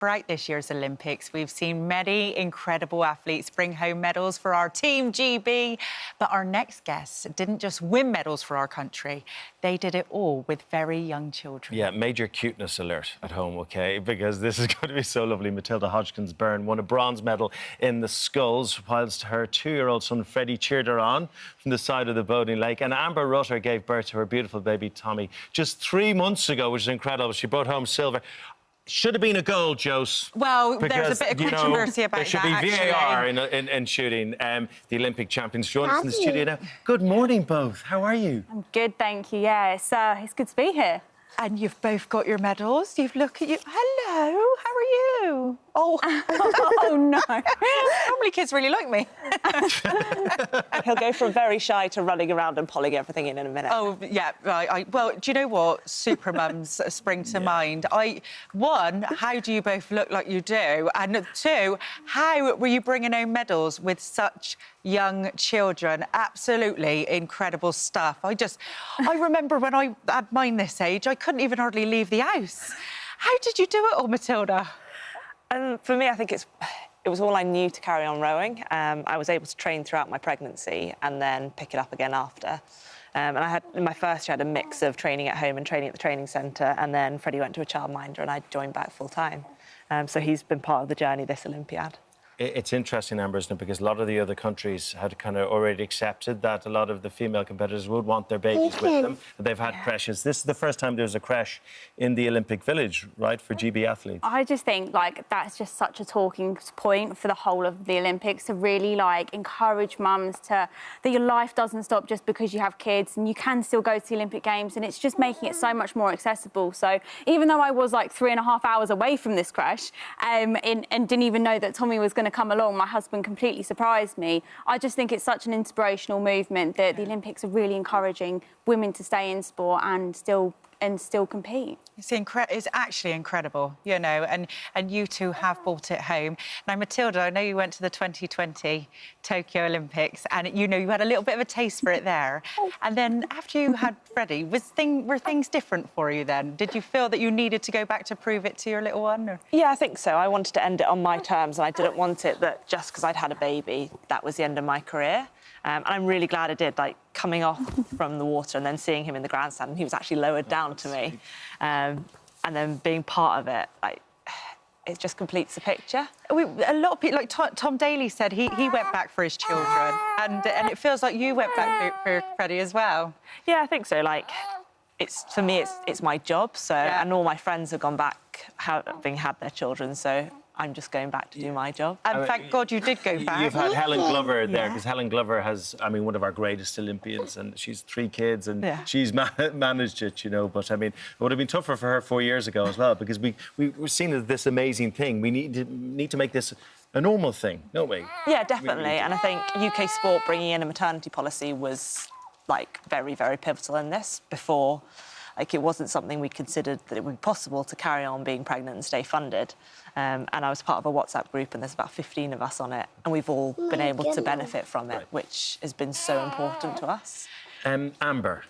Throughout this year's Olympics, we've seen many incredible athletes bring home medals for our Team GB. But our next guests didn't just win medals for our country, they did it all with very young children. Yeah, major cuteness alert at home, OK? Because this is going to be so lovely. Mathilda Hodgkins-Byrne won a bronze medal in the sculls, whilst her 2-year-old son Freddie cheered her on from the side of the boating lake. And Amber Rutter gave birth to her beautiful baby Tommy just 3 months ago, which is incredible. She brought home silver. Should have been a goal, Jose. Well, there's a bit of controversy about that, there should be VAR in shooting. The Olympic champions join us in the studio now. Good morning, both. How are you? I'm good, thank you. Yeah, it's good to be here. And you've both got your medals. Look at you. Hello, how are you? Oh, oh no. Normally kids really like me. He'll go from very shy to running around and polling everything in a minute. Oh, yeah, right. Well, do you know what? Super mums spring to mind. One, how do you both look like you do? And two, how were you bringing home medals with such young children? Absolutely incredible stuff. I remember when I had mine this age, I couldn't even hardly leave the house. How did you do it all, Mathilda? And for me, I think it was all I knew to carry on rowing. I was able to train throughout my pregnancy and then pick it up again after. And I had, in my first year, I had a mix of training at home and training at the training centre, and then Freddie went to a childminder and I joined back full time. So he's been part of the journey this Olympiad. It's interesting, Amber, isn't it? Because a lot of the other countries had kind of already accepted that a lot of the female competitors would want their babies with them. They've had creches. This is the first time there's a creche in the Olympic Village, right, for GB athletes. I just think, that's just such a talking point for the whole of the Olympics, to really, encourage mums that your life doesn't stop just because you have kids, and you can still go to the Olympic Games, and it's just making it so much more accessible. So even though I was, 3.5 hours away from this creche and didn't even know that Tommy was going to come along, my husband completely surprised me. I just think it's such an inspirational movement that the Olympics are really encouraging women to stay in sport and still compete. It's actually incredible, you know, and you two have brought it home. Now, Mathilda, I know you went to the 2020 Tokyo Olympics and, you had a little bit of a taste for it there. And then after you had Freddie, were things different for you then? Did you feel that you needed to go back to prove it to your little one? Or? Yeah, I think so. I wanted to end it on my terms, and I didn't want it that just because I'd had a baby, that was the end of my career. And I'm really glad I did, coming off from the water and then seeing him in the grandstand, and he was actually lowered down to me. And then being part of it, it just completes the picture. A lot of people, Tom Daly said, he went back for his children, and it feels like you went back for Freddie as well. Yeah, I think so. For me, it's my job. So, and all my friends have gone back having had their children. So I'm just going back to do my job. And thank God you did go back. You've had Helen Glover there, because Helen Glover has, one of our greatest Olympians, and she's 3 kids, and she's managed it, But, it would have been tougher for her 4 years ago as well, because we were seen as this amazing thing. We need to make this a normal thing, don't we? Yeah, definitely. And I think UK sport bringing in a maternity policy was, very, very pivotal in this. Before, it wasn't something we considered that it would be possible to carry on being pregnant and stay funded. And I was part of a WhatsApp group, and there's about 15 of us on it, and we've all been able to benefit from it, which has been so important to us. Amber,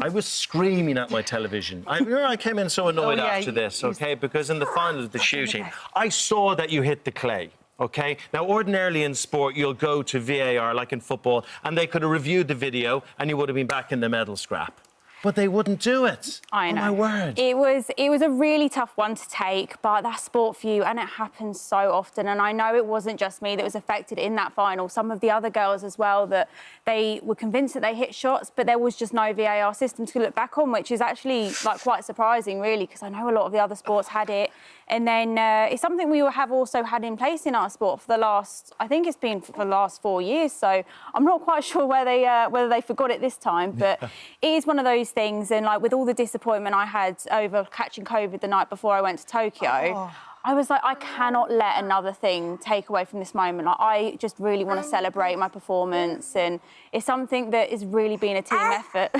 I was screaming at my television. I came in so annoyed after this, OK? Because in the final of the shooting, I saw that you hit the clay. OK? Now, ordinarily in sport, you'll go to VAR, like in football, and they could have reviewed the video and you would have been back in the medal scrap. But they wouldn't do it. I know. Oh, my word. It was a really tough one to take, but that's sport for you, and it happens so often. And I know it wasn't just me that was affected in that final. Some of the other girls as well, that they were convinced that they hit shots, but there was just no VAR system to look back on, which is actually quite surprising, really, because I know a lot of the other sports had it. And then it's something we have also had in place in our sport for the last, I think it's been for the last 4 years. So I'm not quite sure whether they forgot it this time, but it is one of those things. And with all the disappointment I had over catching COVID the night before I went to Tokyo, I was like, I cannot let another thing take away from this moment. I just really want to celebrate my performance, and it's something that has really been a team effort.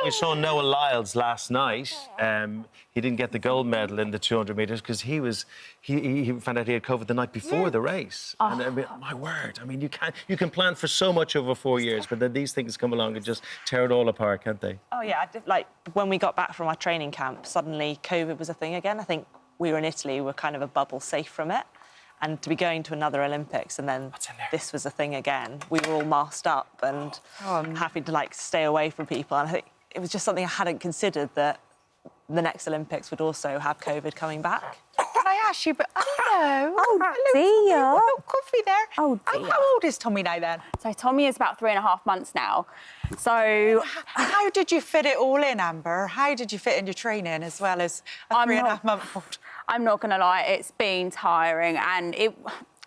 We saw Noah Lyles last night. He didn't get the gold medal in the 200 metres because he found out he had COVID the night before the race. And my word, you can plan for so much over 4 years, but then these things come along and just tear it all apart, can't they? Oh yeah, when we got back from our training camp, suddenly COVID was a thing again. I think we were in Italy, we were kind of a bubble safe from it. And to be going to another Olympics and then this was a thing again, we were all masked up and having to, like, stay away from people. And I think it was just something I hadn't considered, that the next Olympics would also have COVID coming back. Can I ask you, but hello. Oh, hello, dear. Oh, coffee there. Oh, dear. How old is Tommy now, then? So Tommy is about 3.5 months now. So... How did you fit it all in, Amber? How did you fit in your training as well as a 3.5-month-old? I'm not going to lie, it's been tiring, and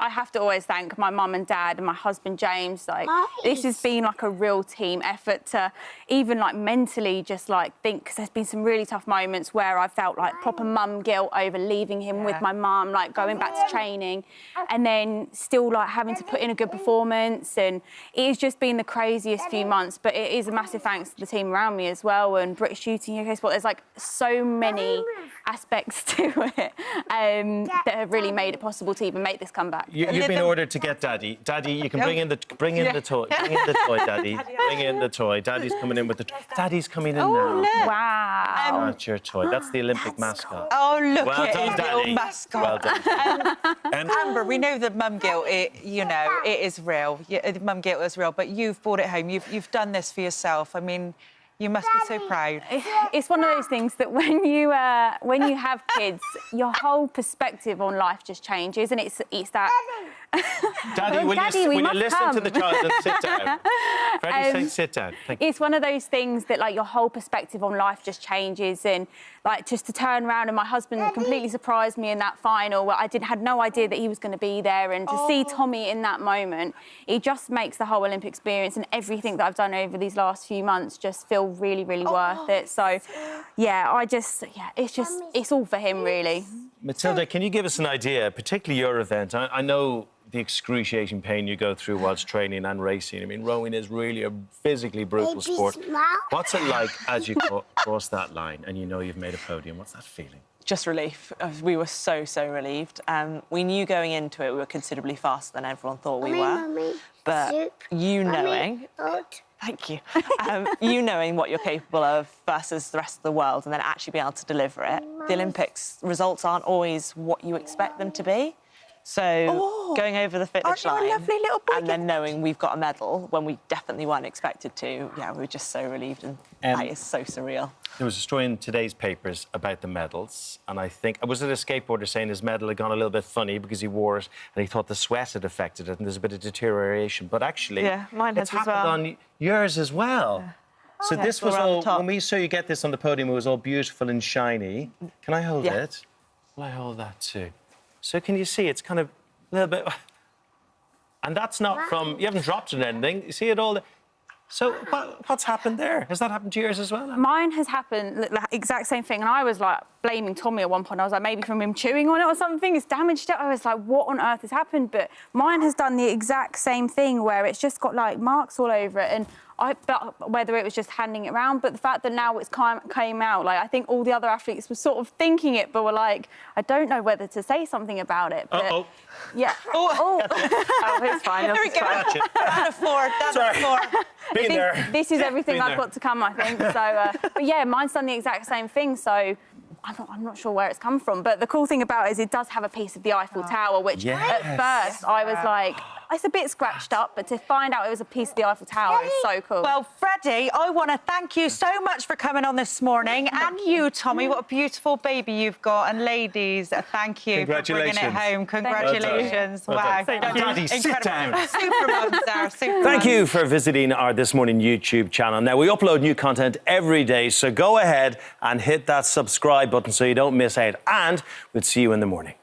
I have to always thank my mum and dad and my husband James. Like, this has been like a real team effort to even, like, mentally just, like, think, because there's been some really tough moments where I felt like proper mum guilt over leaving him with my mum, like going back to training, and then still, like, having to put in a good performance. And it has just been the craziest few months, but it is a massive thanks to the team around me as well, and British Shooting, UK Sport. There's, like, so many aspects to it that have really made it possible to even make this comeback. You've been ordered to get Daddy. Daddy, you can bring in the toy. Bring in the toy, Daddy. Bring in the toy. Daddy's coming in with the. Daddy's coming in now. Look. Wow. That's your toy. That's the Olympic mascot. Oh, look Well at done, his Daddy. little mascot. Well done. Amber, we know that mum guilt, it is real. Mum guilt is real, but you've brought it home. You've done this for yourself. I mean, you must be so proud. It's one of those things that when you have kids, your whole perspective on life just changes, and it's that. Daddy, will you listen to the child and sit down? Freddie, say sit down. Thank you. It's one of those things that, like, your whole perspective on life just changes, and, like, just to turn around, and my husband completely surprised me in that final where I had no idea that he was going to be there, and to see Tommy in that moment, it just makes the whole Olympic experience and everything that I've done over these last few months just feel really, really worth it. So, yeah, it's all for him, really. Mathilda, can you give us an idea, particularly your event? I know the excruciating pain you go through whilst training and racing. I mean, rowing is really a physically brutal sport. What's it like as you cross that line and you know you've made a podium? What's that feeling? Just relief. We were so relieved. We knew going into it we were considerably faster than everyone thought we were. But you knowing... Thank you. You knowing what you're capable of versus the rest of the world and then actually being able to deliver it. The Olympics results aren't always what you expect them to be. So going over the finish line and then knowing we've got a medal when we definitely weren't expected to, yeah, we were just so relieved, and that is so surreal. There was a story in today's papers about the medals, and I think, was it a skateboarder saying his medal had gone a little bit funny because he wore it and he thought the sweat had affected it and there's a bit of deterioration, but actually mine has it's happened on yours as well. So this was all, when we saw you get this on the podium, it was all beautiful and shiny. Can I hold it? Will I hold that too? So can you see, it's kind of a little bit... And that's not from... You haven't dropped it or anything. You see it all... So what's happened there? Has that happened to yours as well? Mine has happened, the exact same thing. And I was, like, blaming Tommy at one point. I was like, maybe from him chewing on it or something. It's damaged it. I was like, what on earth has happened? But mine has done the exact same thing where it's just got, like, marks all over it. And but whether it was just handing it around, but the fact that now it's came out, like, I think all the other athletes were sort of thinking it, but were like, I don't know whether to say something about it. But, yeah. Oh, it's fine. There we go. Down the floor. Been there. This is everything I've got to come, I think. So, but yeah, mine's done the exact same thing. So I'm not sure where it's come from. But the cool thing about it is it does have a piece of the Eiffel Tower, which at first I was like, it's a bit scratched up, but to find out it was a piece of the Eiffel Tower is so cool. Well, Freddie, I want to thank you so much for coming on this morning. And you, Tommy, what a beautiful baby you've got. And ladies, thank you for bringing it home. Congratulations. Wow. Daddy, sit down. Super mums there. Thank you for visiting our This Morning YouTube channel. Now, we upload new content every day, so go ahead and hit that subscribe button so you don't miss out. And we'll see you in the morning.